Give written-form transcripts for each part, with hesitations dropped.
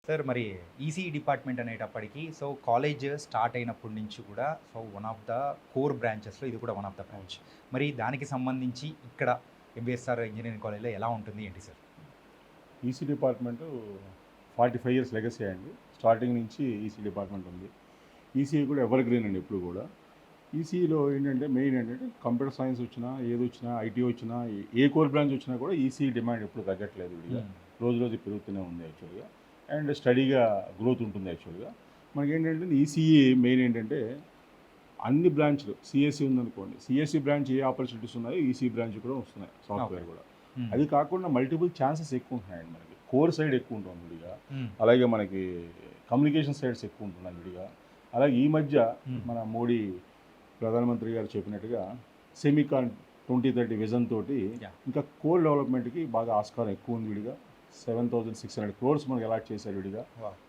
Sir మరి ECE department అనేటప్పటికి college start అయినప్పటి నుంచి కూడా వన్ ఆఫ్ ద కోర్ బ్రాంచెస్‌లో ఇది కూడా వన్ ఆఫ్ ద బ్రాంచ్. మరి దానికి సంబంధించి ఇక్కడ ఎంవీఎస్ఆర్ ఇంజినీరింగ్ కాలేజ్‌లో ఎలా ఉంటుంది ఏంటి sir? EC department 45 years legacy అండి. స్టార్టింగ్ నుంచి ఈసీ డిపార్ట్మెంట్ ఉంది. ఈసీఈ కూడా ఎవర్ గ్రీన్ అండి ఎప్పుడు కూడా. ఈసీఈలో ఏంటంటే మెయిన్ ఏంటంటే కంప్యూటర్ సైన్స్ వచ్చినా, ఏదొచ్చినా, ఐటీ వచ్చినా, ఏ కోర్ బ్రాంచ్ వచ్చినా కూడా ఈసీఈ డిమాండ్ ఎప్పుడు తగ్గట్లేదు విడిగా. రోజు రోజు పెరుగుతూనే ఉంది యాక్చువల్‌గా. అండ్ స్టడీగా గ్రోత్ ఉంటుంది యాక్చువల్‌గా. మనకేంటంటే ఈసీఈ మెయిన్ ఏంటంటే అన్ని బ్రాంచ్‌లు సీఎస్ఈ ఉందనుకోండి. సీఎస్ఈ బ్రాంచ్ ఏ ఆపర్చునిటీస్ ఉన్నాయో ఈసీఈ బ్రాంచ్ కూడా వస్తున్నాయి సాఫ్ట్‌వేర్ కూడా. అది కాకుండా మల్టిపుల్ ఛాన్సెస్ ఎక్కువ ఉంటున్నాయండి మనకి. కోర్ సైడ్ ఎక్కువ ఉంటుంది విడిగా. అలాగే మనకి కమ్యూనికేషన్ సైడ్స్ ఎక్కువ ఉంటున్నాయి విడిగా. అలాగే ఈ మధ్య మన మోడీ ప్రధానమంత్రి గారు చెప్పినట్టుగా సెమీకాన్ 2030 విజన్ తోటి ఇంకా కోర్ డెవలప్మెంట్కి బాగా ఆస్కారం ఎక్కువ ఉంది విడిగా. 7,600 crores మనకి అలాట్ చేశారు విడిగా.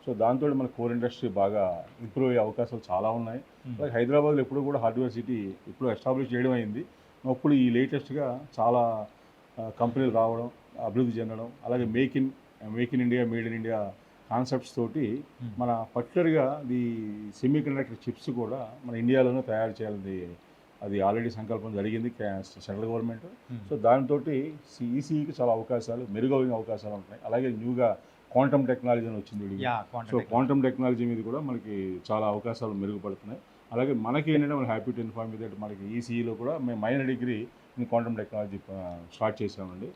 సో దాంతో మన కోర్ ఇండస్ట్రీ బాగా ఇంప్రూవ్ అయ్యే అవకాశాలు చాలా ఉన్నాయి. అలాగే హైదరాబాద్లో ఎప్పుడు కూడా హార్డ్వేర్ సిటీ ఇప్పుడు ఎస్టాబ్లిష్ చేయడం అయింది. అప్పుడు ఈ లేటెస్ట్గా చాలా కంపెనీలు రావడం, అభివృద్ధి చెందడం, అలాగే make in India, made in India concepts తోటి మన పర్టికులర్గా ఈ సెమీ కండక్టర్ చిప్స్ కూడా మన ఇండియాలోనే తయారు చేయాలని అది ఆల్రెడీ సంకల్పం జరిగింది సెంట్రల్ గవర్నమెంట్. సో దాంతో ఈసీఈకి చాలా అవకాశాలు, మెరుగైన అవకాశాలు ఉంటాయి. అలాగే న్యూగా క్వాంటమ్ టెక్నాలజీ అని వచ్చింది. సో క్వాంటమ్ టెక్నాలజీ మీద కూడా మనకి చాలా అవకాశాలు మెరుగుపడుతున్నాయి. అలాగే మనకి ఏంటంటే మనం హ్యాపీ టు ఇన్ఫార్మ్ దట్ మనకి ఈసీఈలో కూడా మేము minor degree in quantum technology start చేసామండి.